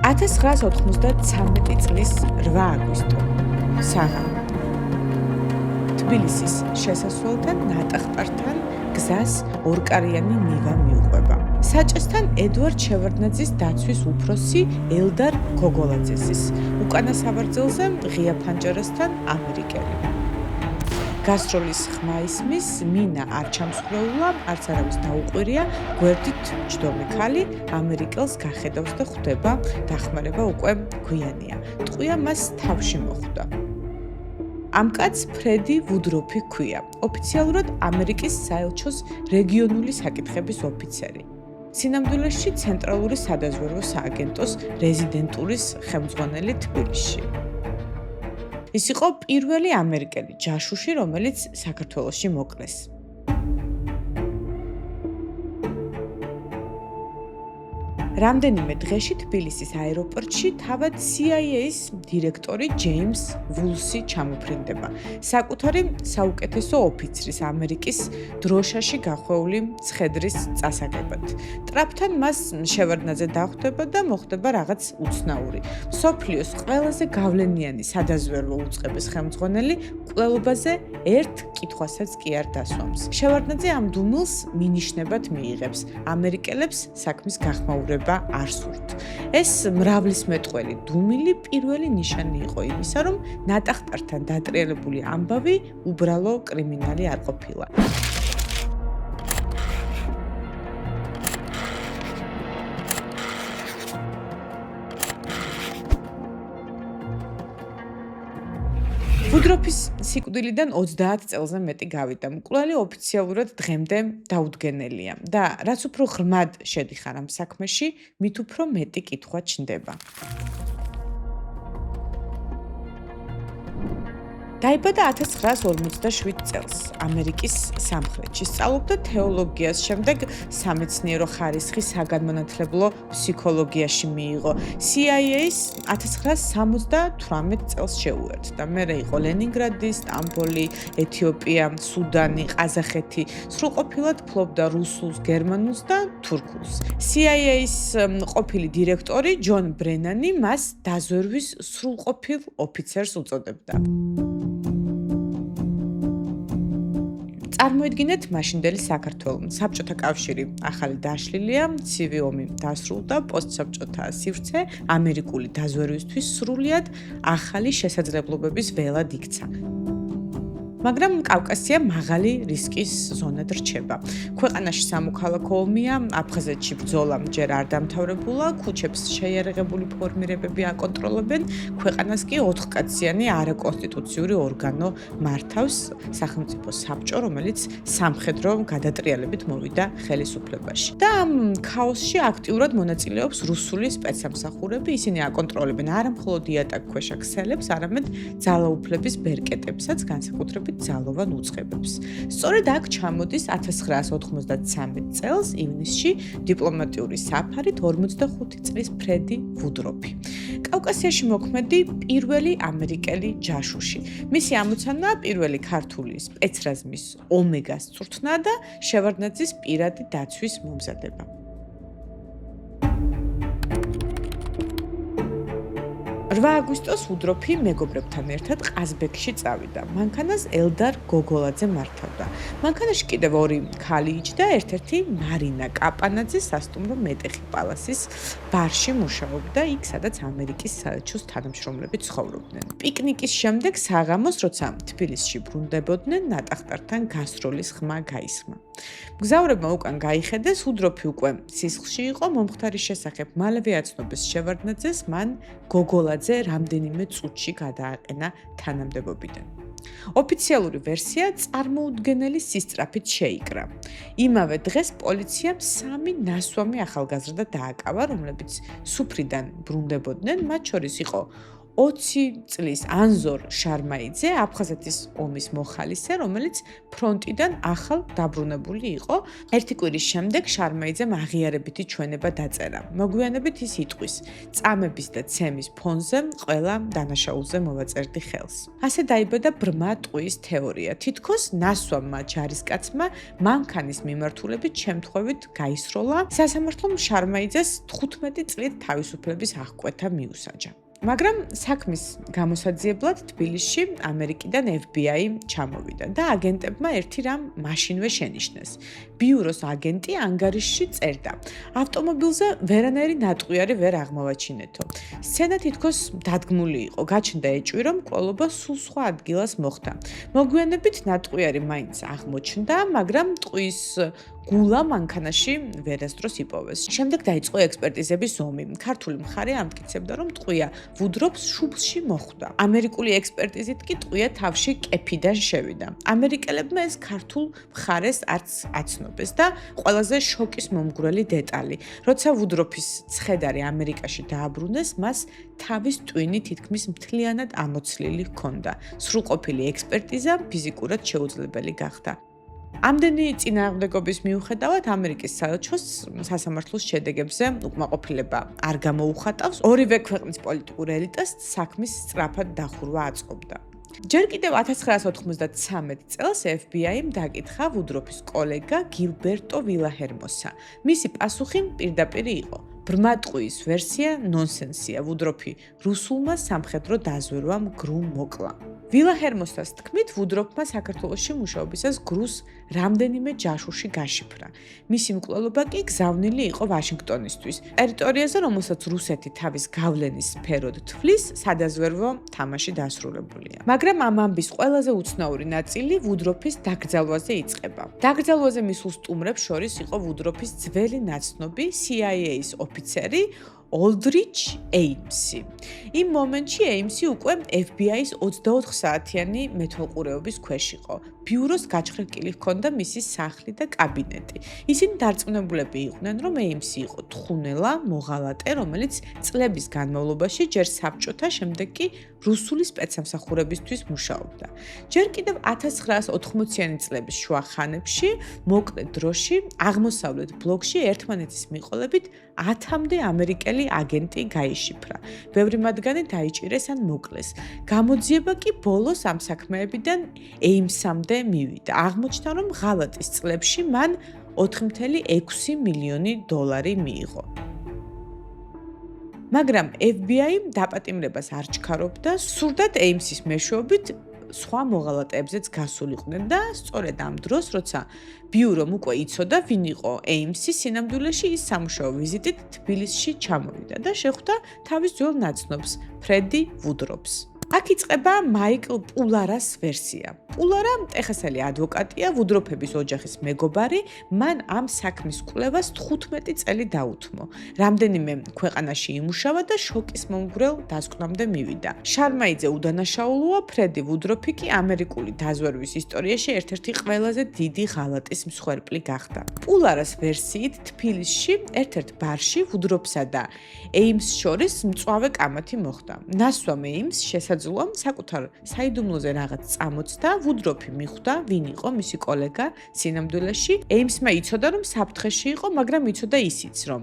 1993 წლის 8 აგვისტო საღამო თბილისის შესასვლელთან ნატახტართან გზას ორკარიანი ნივა მიუყვება. საჭესთან ედვარდ შევარდნაძის დაცვის უფროსი ელდარ გოგოლაძესის, უკანა სავარძელზე ღია ფანჯარასთან ამერიკელი. გასტროლის ხმა ისმის, მინა არ ჩამსხვრეულა, არც არავის დაუყვირია, გვერდით ჯდომი ქალი ამერიკელს გახედავს და ხვდება, დახმარება უკვე გვიანია. ტყვია მას თავში მოხვდა. ამ კაცს ფრედი ვუდროფი ჰქვია, ოფიციალურად ამერიკის საელჩოს რეგიონული საკითხების ოფიცერი. სინამდვილეში ცენტრალური სადაზვერვო სააგენტოს რეზიდენტურის ხელმძღვანელი თბილისში. ის იყო პირველი ამერიკელი ჯაშუში, რომელიც საქართველოში მოკლეს. რამდენიმე დღეში თბილისის აეროპორტში თავად CIA-ის დირექტორი ჯეიმს ვულსი ჩამოფრინდება. საკუთარი საუკეთესო ოფიცრის ამერიკის დროშაში გახვეული მცხედრის წასაგებად. ტრაპთან მას შევარდნაძე დახვდება და მოხდება რაღაც უცნაური. მსოფლიოს ყველაზე გავლენიანი სადაზვერვო უწყების ხელმძღვანელი კვლევობაზე ერთ კითხვასაც კი არ დასვამს. შევარდნაძე ამ დუმილს მინიშნებად მიიღებს. ამერიკელებს საქმის გახმაურება არ სურთ. ეს მრავლისმეტყველი დუმილი პირველი ნიშანი იყო იმისა, რომ ნატახტართან დატრიალებული ამბავი უბრალო კრიმინალი არ ყოფილა. ვუდროფის სიკვდილიდან 30 წელზე მეტი გავიდა. მკვლელი ოფიციალურად დღემდე დაუდგენელია და რაც უფრო ღრმად შედიხარ ამ საქმეში, მით უფრო მეტი კითხვა ჩნდება. დაიბადა 1947 წელს ამერიკის სამხრეთში. სწავლობდა თეოლოგიას, შემდეგ სამეცნიერო ხარისხი საგანმანათლებლო ფსიქოლოგიაში მიიღო. CIA-ის 1978 წელს შეუერთდა. მერე იყო ლენინგრადი, სტამბოლი, ეთიოპია, სუდანი, ყაზახეთი. სრულყოფილად ფლობდა რუსულს, გერმანულს და თურქულს. CIA-ის ყოფილი დირექტორი ჯონ ბრენანი მას დაზვერვის სრულყოფილ ოფიცერს უწოდებდა. წარმოიდგინეთ მაშინდელი საქართველოს. საბჭოთა კავშირი ახალი დაშლილია, ცივი ომი დასრულდა, პოსტსაბჭოთა სივრცე ამერიკული დაზვერვისთვის სრულიად ახალი შესაძლებლობების ველად იქცა. მაგრამ კავკასია მაღალი რისკის ზონად რჩება. ქვეყანაში სამოქალაქო ომია, აფხაზეთში ბრძოლა ჯერ არ დამთავრებულა, ქუჩებს შეიარაღებული ფორმირებები აკონტროლებენ, ქვეყანას კი 4კაციანი არაკონსტიტუციური ორგანო მართავს, სახელმწიფო საბჭო, რომელიც სამხედრო გადატრიალებით მოვიდა ხელისუფლებაში. და ამ ქაოსში აქტიურად მონაწილეობს რუსული სპეცსამსახურები, ისინი აკონტროლებენ არა მხოლოდ იატაკქვეშა ქსელებს, არამედ ძალაუფლების ბერკეტებსაც, განსაკუთრებით ძალოვან უწყებებს. სწორედ აქ ჩამოდის 1993 წელს ივნისში დიპლომატიური საფარით 45 წლის ფრედი ვუდროფი. კავკასიაში მოქმედი პირველი ამერიკელი ჯაშუში. მისი ამოცანაა პირველი ქართული სპეცრაზმის ომეგას წვრთნა და შევარდნაძის პირადი დაცვის მომზადება. 8 აგვისტოს ვუდროფი მეგობრებთან ერთად ყაზბეგში წავიდა. მანქანას ელდარ გოგოლაძე მართავდა. მანქანაში კიდევ ორი ქალი იჯდა, ერთ-ერთი მარინა კაპანაძე სასტუმრო მეტეხი პალასის ბარში მუშაობდა, იქ სადაც ამერიკის საელჩოს თანამშრომლები ცხოვრობდნენ. პიკნიკის შემდეგ საღამოს, როცა თბილისში ბრუნდებოდნენ, ნატახტართან გასტროლის ხმა გაისმა. მგზავრებმა უკან გაიხედეს, ვუდროფი უკვე სისხლში იყო, მომხდარის შესახებ მალევე აცნობეს შევარდნაძეს, მან გოგოლაძე რამდენიმე წუთში გადააყენა თანამდებობიდან. ოფიციალური ვერსია წარმოუდგენელი სისწრაფით შეიკრა. იმავე დღეს პოლიციამ 3 ნასვამი ახალგაზრდა დააკავა, რომლებიც სუფრიდან ბრუნდებოდნენ, მათ შორის იყო 20 წლის ანზორ შარმაიძე, აფხაზეთის ომის მოხალისე, რომელიც ფრონტიდან ახალ დაბრუნებული იყო. ერთი კვირის შემდეგ შარმაიძემ აღიარებითი ჩვენება დაწერა. მოგვიანებით ის იტყვის: წამების და ცემის ფონზე ყველა დანაშაულზე მოვაწერდი ხელს. ასე დაიბადა ბრმა ტყუის თეორია. თითქოს ნასვამმა ჯარისკაცმა მანქანის მიმართულებით შემთხვევით გაისროლა, სასამართლომ შარმაიძეს 15 წლით თავისუფლების აღკვეთა მიუსაჯა. მაგრამ საქმის გამოსაძიებლად თბილისში ამერიკიდან FBI ჩამოვიდა და აგენტებმა ერთი რამ მაშინვე შენიშნეს. ბიუროს აგენტი ანგარიშში წერდა: ავტომობილზე ვერანაირი ნატყვიარი ვერ აღმოვაჩინეთო. სცენა თითქოს დადგმული იყო, გაჩნდა ეჭვი, რომ კვლობა სულ სხვა ადგილას მოხდა. მოგვიანებით ნატყვიარი მაინც აღმოჩნდა, მაგრამ ტყუის გულა მანქანაში ვერასდროს იპოვეს. შემდეგ დაიწყო ექსპერტიზების ომი. ქართული მხარე ამტკიცებდა, რომ ტყვია ვუდროპს შუბლში მოხვდა. ამერიკული ექსპერტიზით კი ტყვია თავში კეფიდან შევიდა. ამერიკელებმა ეს ქართულ მხარეს არც აცნობეს და ყველაზე შოკის მომგვრელი დეტალი, როცა ვუდროპის ცხედარი ამერიკაში დააბრუნეს, მას თავის ტვინი თითქმის მთლიანად ამოცლილი ჰქონდა. სრულყოფილი ექსპერტიზა ფიზიკურად შეუძლებელი გახდა. ამდენი წინააღმდეგობის მიუხედავად ამერიკის საელჩოს სასამართლოს შედეგებზე უკმაყოფილება არ გამოუხატავს. ორივე ქვეყნის პოლიტიკურ ელიტას საქმის სწრაფად დახურვა აწყობდა. ჯერ კიდევ 1993 წელს FBI-მ დაკითხა ვუდროპის კოლეგა გილბერტო ვილაჰერმოსა. მისი პასუხი პირდაპირ იყო: ბრმა ტყუის ვერსია ნონსენსია, ვუდროპი რუსულმა სამხედრო დაზვერვამ გრუ მოკლა. ვილაჰერმოსას თქმით, ვუდროპმა საქართველოში მუშაობისას გრუს რამდენიმე ჯაშუში გაშიფრა. მისი მკვლელობა კი გზავნილი იყო ვაშინგტონისთვის, ტერიტორიაზე, რომელსაც რუსეთი თავის გავლენის სფეროდ თვლის, სადაზვერვო თამაში დასრულებულია. მაგრამ ამ ამბის ყველაზე უცნაური ნაწილი ვუდროპის დაკრძალვაზე იწყება. დაკრძალვაზე მისულ სტუმრებს შორის იყო ვუდროპის ძველი ნაცნობი CIA-ის ოფიცერი ოლდრიჩ ეიმსი. იმ მომენტში ეიმსი უკვე FBI-ის 24 საათიანი მეთვალყურეობის ქვეშ იყო. ბიუროს გაჩხრეკილი ჰქონდა მისი სახლი და კაბინეტი. ისინი დარწმუნებულები იყვნენ, რომ ეიმსი იყო თხუნელა, მოღალატე, რომელიც წლების განმავლობაში ჯერ საბჭოთა, შემდეგ კი რუსული სპეცსამსახურებისთვის მუშაობდა. ჯერ კიდევ 1980-იანი წლების შუა ხანებში, მოკლე დროში, აღმოსავლეთ ბლოკში ერთმანეთის მიყოლებით 10-მდე ამერიკელი აგენტი გაიშიფრა. ბევრი მათგანი დაიჭირეს ან მოკლეს. გამოძიება კი ბოლოს ამ საქმეებიდან ეიმსამდე მივიდა. აღმოჩნდა, რომ ღალატის წლებში მან 4,6 მილიონი დოლარი მიიღო. მაგრამ FBI დაპატიმრებას არ ჩქარობდა, სურდათ ეიმსის მეშვეობით სხვა მოღალატეებზეც გასულიყვნენ და სწორედ ამ დროს, როცა ბიურომ უკვე იცოდა, ვინ იყო ეიმსი, სინამდვილეში ის სამუშაო ვიზიტით თბილისში ჩამოვიდა და შეხვდა თავის ძველ ნაცნობს, ფრედი ვუდროპს. აქ იწყება მაიკლ პულარას ვერსია. პულარა ტეხასელი ადვოკატია, ვუდროფების ოჯახის მეგობარი, მან ამ საქმის კვლევას 15 წელი დაუთმო. რამდენიმე ქვეყანაში იმუშავა და შოკის მომგვრელ დასკვნამდე მივიდა. შარმაიძე უდანაშაულოა, ფრედი ვუდროფი კი ამერიკული დაზვერვის ისტორიაში ერთ-ერთი ყველაზე დიდი ღალატის მსხვერპლი გახდა. პულარას ვერსიით თბილისში ერთ-ერთ ბარში ვუდროფსა და ეიმს შორის მწვავე კამათი მოხდა. ნასვამ ეიმს შესაძლოა საკუთარ საიდუმლოზე რაღაც წამოწდა, ვუდროფი მიხვდა, ვინ იყო მისი კოლეგა სინამდვილეში. ეიმსმა იცოდა, რომ საფრთხეში იყო, მაგრამ იცოდა ისიც, რომ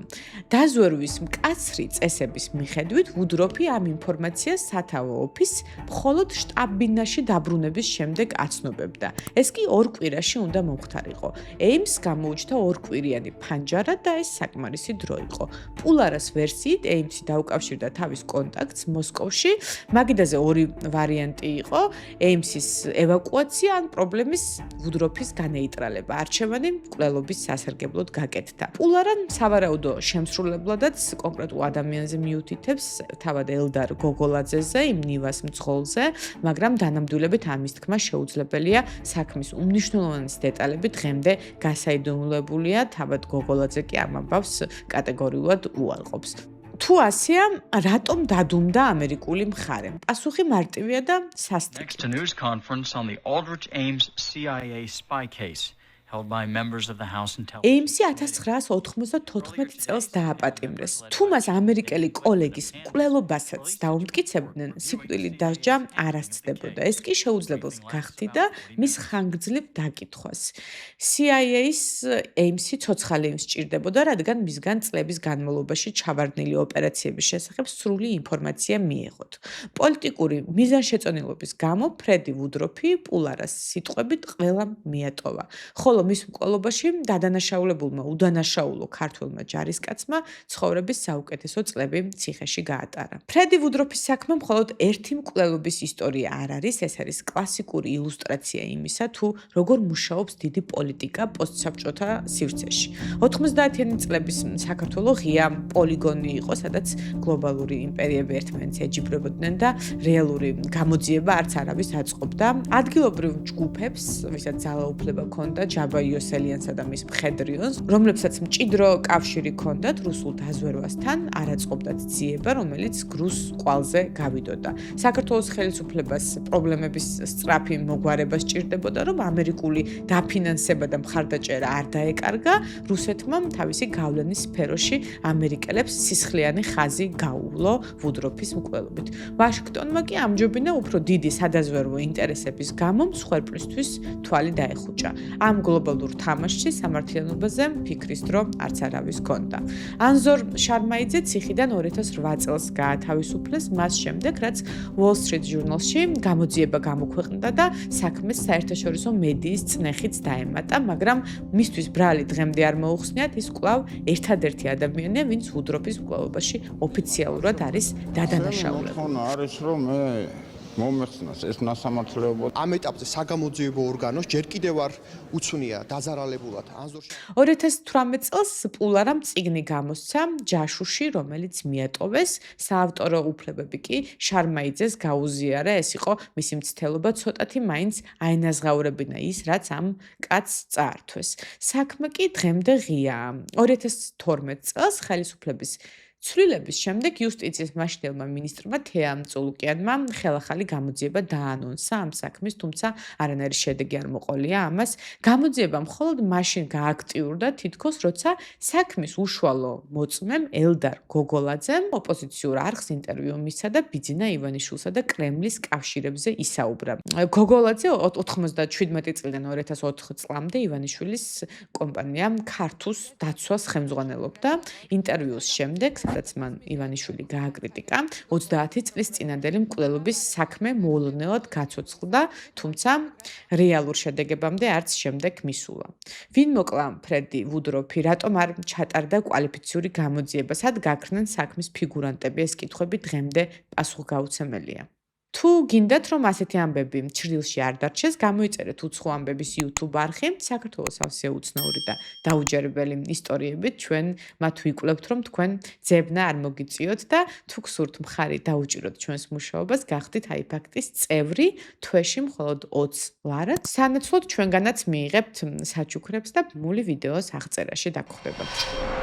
დაზვერვის მკაცრი წესების მიხედვით ვუდროფი ამ ინფორმაციას სათავო ოფისს მხოლოდ შტაბ-ბინაში დაბრუნების შემდეგ აცნობებდა. ეს კი 2 კვირაში უნდა მომხდარიყო. ეიმს გამოუჩნდა 2 კვირიანი ფანჯარა და ეს საკმარისი დრო იყო. პულარას ვერსიით ეიმსი დაუკავშირდა თავის კონტაქტს მოსკოვში. მაგიდაზე ორი ვარიანტი იყო: ეიმსის ევაკუაცია ან პრობლემის ვუდროფის განეიტრალება. არჩევანი მკვლელობის სასარგებლოდ გაკეთდა. პულარა სავარაუდო შემსრულებლადაც კონკრეტულ ადამიანზე მიუთითებს, თავად ელდარ გოგოლაძეზე, იმ ნივას მძღოლზე, მაგრამ დანამდვილებით ამის თქმა შეუძლებელია. საქმის უმნიშვნელოვანესი დეტალები დღემდე გასაიდუმლოებულია, თავად გოგოლაძე კი ამ ამბავს კატეგორიულად უარყოფს. თუ ასეა, რატომ დადუმდა ამერიკული მხარე? პასუხი მარტივია და სასტიკი. Next news conference on the Aldrich Ames CIA spy case ეიმსი 1994 წელს დააპატიმრეს. თუ მას ამერიკელი კოლეგის მკვლელობასაც დაუმტკიცებდნენ, სიკვდილით დასჯა არ ასწდებოდა. ეს კი შეუძლებელს გახდიდა მის ხანგრძლივ დაკითხვას. CIA-ს ეიმსი ცოცხალი სჭირდებოდა, რადგან მისგან წლების განმავლობაში ჩავარდნილი ოპერაციების შესახებ სრული ინფორმაცია მიეღოთ. პოლიტიკური მიზანშეწონილობის გამო ფრედი ვუდროფი პულარას სიტყვებით ყველამ მიატოვა. ხოლო მის მკვლელობაში დადანაშაულებულმა უდანაშაულო ქართველმა ჯარისკაცმა ცხოვრების საუკეთესო წლები ციხეში გაატარა. ფრედი ვუდროფის საქმე მხოლოდ ერთი მკვლელობის ისტორია არ არის, ეს არის კლასიკური ილუსტრაცია იმისა, თუ როგორ მუშაობს დიდი პოლიტიკა პოსტსაბჭოთა სივრცეში. 90-იანი წლების საქართველო ღია პოლიგონი იყო, სადაც გლობალური იმპერიები ერთმანეთს ეჯიბრებოდნენ და რეალური გამოძიება არც არავის აწყობდა. ადგილობრივ ჯგუფებს, ვისაც ძალაუფლება ჰქონდა ჯაბა იოსელიანსა და მის მხედრიონს, რომლებსაც მჭიდრო კავშირი ჰქონდათ რუსულ დაზვერვასთან, არ აწყობდათ ძიება, რომელიც გრუს კვალზე გავიდოდა. საქართველოს ხელისუფლებას პრობლემების სწრაფი მოგვარება სჭირდებოდა, რომ ამერიკული დაფინანსება და მხარდაჭერა არ დაეკარგა, რუსეთმა თავისი გავლენის სფეროში ამერიკელებს სისხლიანი ხაზი გაუვლო ვუდროფის მკვლელობით. ვაშინგტონმა კი ამჯობინა უფრო დიდი სადაზვერვო ინტერესების გამო მსხვერპლისთვის თვალი დაეხუჭა. ამ გლობალურ თამაშში სამართლიანობაზე ფიქრის დრო არც არავის ჰქონდა. ანზორ შარმაიძე ციხიდან 2008 წელს გაათავისუფლეს მას შემდეგ, რაც Wall Street Journal-ში გამოძიება გამოქვეყნდა და საქმეს საერთაშორისო მედიის წნეხიც დაემატა, მაგრამ მისთვის ბრალი დღემდე არ მოუხსნიათ, ის კვლავ ერთადერთი ადამიანია, ვინც ვუდროფის მკვლელობაში ოფიციალურად არის დადანაშაულებული. არის რომ მე მომეხსნას ეს ნასამართლეობა. ამ ეტაპზე საგამოძიებო ორგანოს ჯერ კიდევ არ უცვნია დაზარალებულად ანზორ 2018 წელს პულარამ წიგნი გამოსცა ჯაშუში, რომელიც მიატოვეს, საავტორო უფლებები კი შარმაიძეს გაუზიარა, ეს იყო მისი მცდელობა ცოტათი მაინც აენაზღაურებინა ის, რაც ამ კაცს წაართვეს. საქმე კი დღემდე ღიაა. 2012 წელს ხელისუფლების ცვლილების შემდეგ იუსტიციის მაშინდელმა მინისტრმა თეამ წულუკიანმა ხელახალი გამოძიება დაანონსა ამ საქმის, თუმცა არანაირი შედეგი არ მოყოლია ამას. გამოძიება მხოლოდ მაშინ გააქტიურდა თითქოს, როცა საქმის უშუალო მოწმემ ელდარ გოგოლაძემ ოპოზიციურ არხს ინტერვიუ მისცა და ბიძინა ივანიშვილსა და კრემლის კავშირებზე ისაუბრა. გოგოლაძე 97 წლიდან 2004 წლამდე ივანიშვილის კომპანია ქართუს დაცვას ხელმძღვანელობდა. ინტერვიუს შემდეგ რაც მან ივანიშვილი გააკრიტიკა, 30 წლის წინანდელი მკვლელობის საქმე მოულოდნელად გაცოცხლდა, თუმცა რეალურ შედეგებამდე არც შემდეგ მისულა. ვინ მოკლა ფრედი ვუდროფი, რატომ არ ჩატარდა კვალიფიციური გამოძიება, სად გაქრნენ საქმის ფიგურანტები, ეს კითხვები დღემდე პასუხგაუცემელია. თუ გინდათ, რომ ასეთი ამბები ჩრდილში არ დარჩეს, გამოიწერეთ უცხო ამბების YouTube არხი, საქართველოს სავსე უცნაური და დაუჯერებელი ისტორიებით, ჩვენ მათ ვიკვლევთ, რომ თქვენ ძებნა არ მოგიწიოთ და თუ გსურთ მხარი დაუჭიროთ ჩვენს მუშაობას, გახდით iFact-ის წევრი, თვეში მხოლოდ 20 ლარად. სანაცვლოდ ჩვენგანაც მიიღებთ საჩუქრებს და ბმული ვიდეოს აღწერაში დაგხვდებათ.